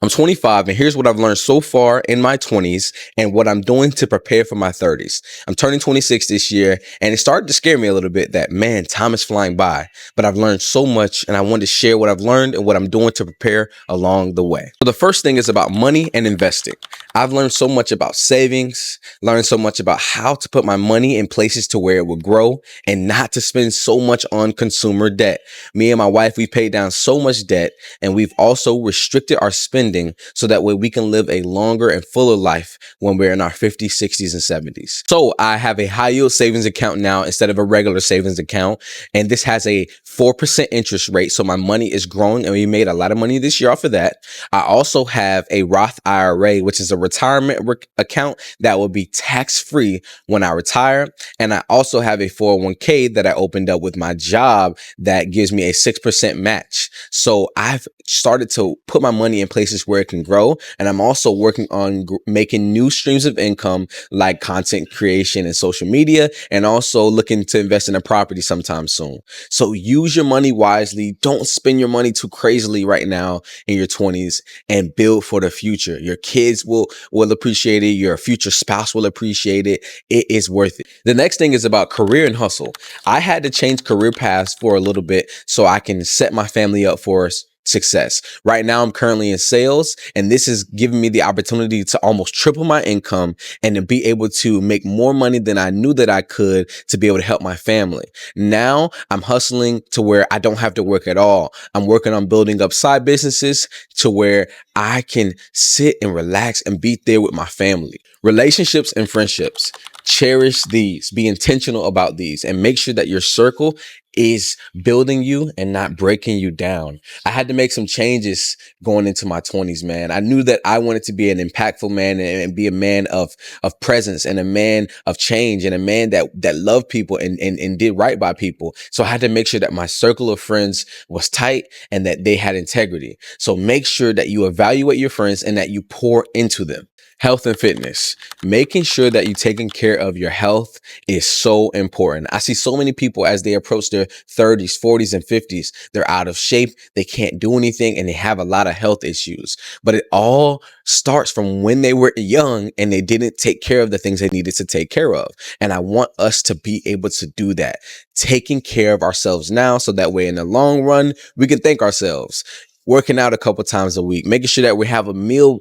I'm 25, and here's what I've learned so far in my 20s and what I'm doing to prepare for my 30s. I'm turning 26 this year, and it started to scare me a little bit that, man, time is flying by. But I've learned so much, and I wanted to share what I've learned and what I'm doing to prepare along the way. So the first thing is about money and investing. I've learned so much about savings, learned so much about how to put my money in places to where it will grow and not to spend so much on consumer debt. Me and my wife, we paid down so much debt, and we've also restricted our spending so that way we can live a longer and fuller life when we're in our 50s, 60s, and 70s. So I have a high yield savings account now instead of a regular savings account. And this has a 4% interest rate. So my money is growing, and we made a lot of money this year off of that. I also have a Roth IRA, which is a retirement account that will be tax free when I retire. And I also have a 401k that I opened up with my job that gives me a 6% match. So I've started to put my money in places where it can grow. And I'm also working on making new streams of income like content creation and social media, and also looking to invest in a property sometime soon. So use your money wisely. Don't spend your money too crazily right now in your 20s, and build for the future. Your kids will appreciate it. Your future spouse will appreciate it. It is worth it. The next thing is about career and hustle. I had to change career paths for a little bit so I can set my family up for success. Right now, I'm currently in sales, and this is giving me the opportunity to almost triple my income and to be able to make more money than I knew that I could to be able to help my family. Now I'm hustling to where I don't have to work at all. I'm working on building up side businesses to where I can sit and relax and be there with my family. Relationships and friendships. Cherish these. Be intentional about these, and make sure that your circle is building you and not breaking you down. I had to make some changes going into my 20s, man. I knew that I wanted to be an impactful man and be a man of presence and a man of change and a man that loved people and did right by people. So I had to make sure that my circle of friends was tight and that they had integrity. So make sure that you evaluate your friends and that you pour into them. Health and fitness. Making sure that you're taking care of your health is so important. I see so many people as they approach their 30s, 40s, and 50s, they're out of shape, they can't do anything, and they have a lot of health issues. But it all starts from when they were young and they didn't take care of the things they needed to take care of. And I want us to be able to do that, taking care of ourselves now, so that way in the long run, we can thank ourselves. Working out a couple times a week, making sure that we have a meal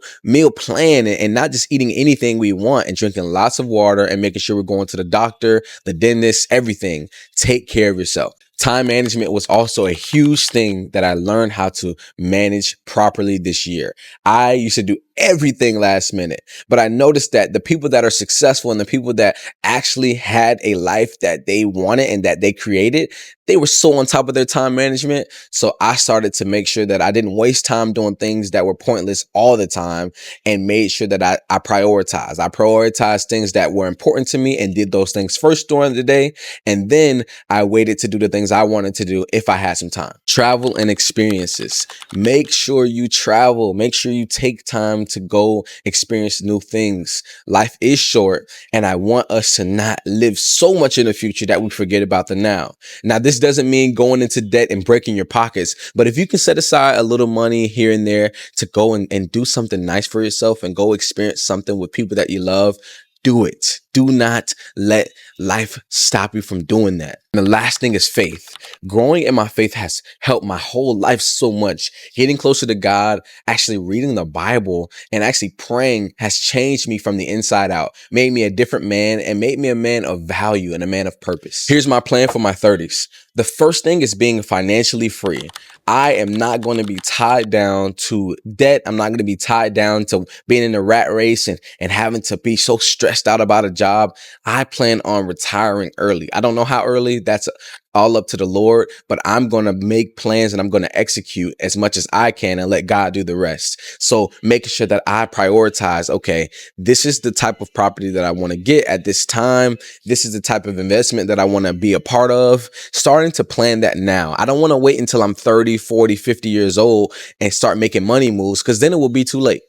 plan, and not just eating anything we want, and drinking lots of water, and making sure we're going to the doctor, the dentist, everything. Take care of yourself. Time management was also a huge thing that I learned how to manage properly this year. I used to do everything last minute, but I noticed that the people that are successful and the people that actually had a life that they wanted and that they created, they were so on top of their time management. So I started to make sure that I didn't waste time doing things that were pointless all the time, and made sure that I prioritized. I prioritized things that were important to me and did those things first during the day. And then I waited to do the things I wanted to do if I had some time. Travel and experiences. Make sure you travel. Make sure you take time to go experience new things. Life is short, and I want us to not live so much in the future that we forget about the now. Now, this doesn't mean going into debt and breaking your pockets, but if you can set aside a little money here and there to go and do something nice for yourself and go experience something with people that you love, do it. Do not let life stop you from doing that. And the last thing is faith. Growing in my faith has helped my whole life so much. Getting closer to God, actually reading the Bible, and actually praying has changed me from the inside out, made me a different man, and made me a man of value and a man of purpose. Here's my plan for my 30s. The first thing is being financially free. I am not going to be tied down to debt. I'm not going to be tied down to being in a rat race and having to be so stressed out about a job. I plan on retiring early. I don't know how early. That's all up to the Lord, but I'm going to make plans and I'm going to execute as much as I can and let God do the rest. So making sure that I prioritize, okay, this is the type of property that I want to get at this time. This is the type of investment that I want to be a part of. Starting to plan that now. I don't want to wait until I'm 30, 40, 50 years old and start making money moves, because then it will be too late.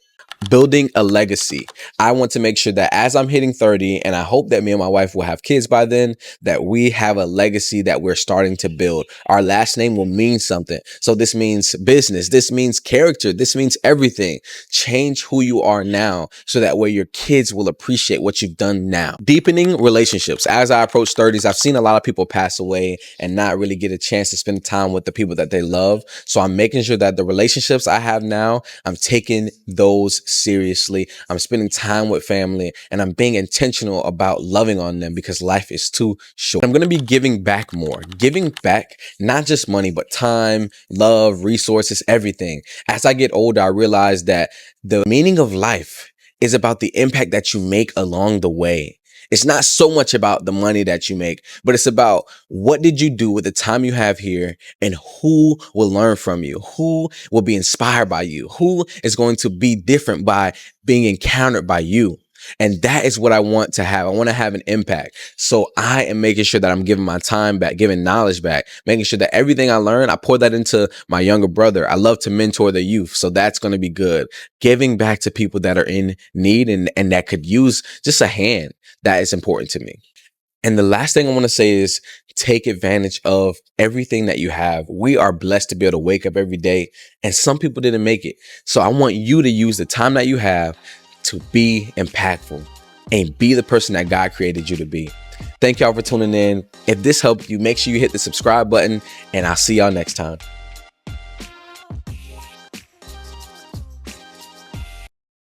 Building a legacy. I want to make sure that as I'm hitting 30, and I hope that me and my wife will have kids by then, that we have a legacy that we're starting to build. Our last name will mean something. So this means business. This means character. This means everything. Change who you are now so that way your kids will appreciate what you've done now. Deepening relationships. As I approach 30s, I've seen a lot of people pass away and not really get a chance to spend time with the people that they love. So I'm making sure that the relationships I have now, I'm taking those seriously. I'm spending time with family and I'm being intentional about loving on them because life is too short. I'm going to be giving back more, giving back, not just money, but time, love, resources, everything. As I get older, I realize that the meaning of life is about the impact that you make along the way. It's not so much about the money that you make, but it's about what did you do with the time you have here and who will learn from you, who will be inspired by you, who is going to be different by being encountered by you. And that is what I want to have. I want to have an impact. So I am making sure that I'm giving my time back, giving knowledge back, making sure that everything I learn, I pour that into my younger brother. I love to mentor the youth. So that's going to be good. Giving back to people that are in need and that could use just a hand. That is important to me. And the last thing I want to say is take advantage of everything that you have. We are blessed to be able to wake up every day, and some people didn't make it. So I want you to use the time that you have to be impactful and be the person that God created you to be. Thank y'all for tuning in. If this helped you, make sure you hit the subscribe button, and I'll see y'all next time.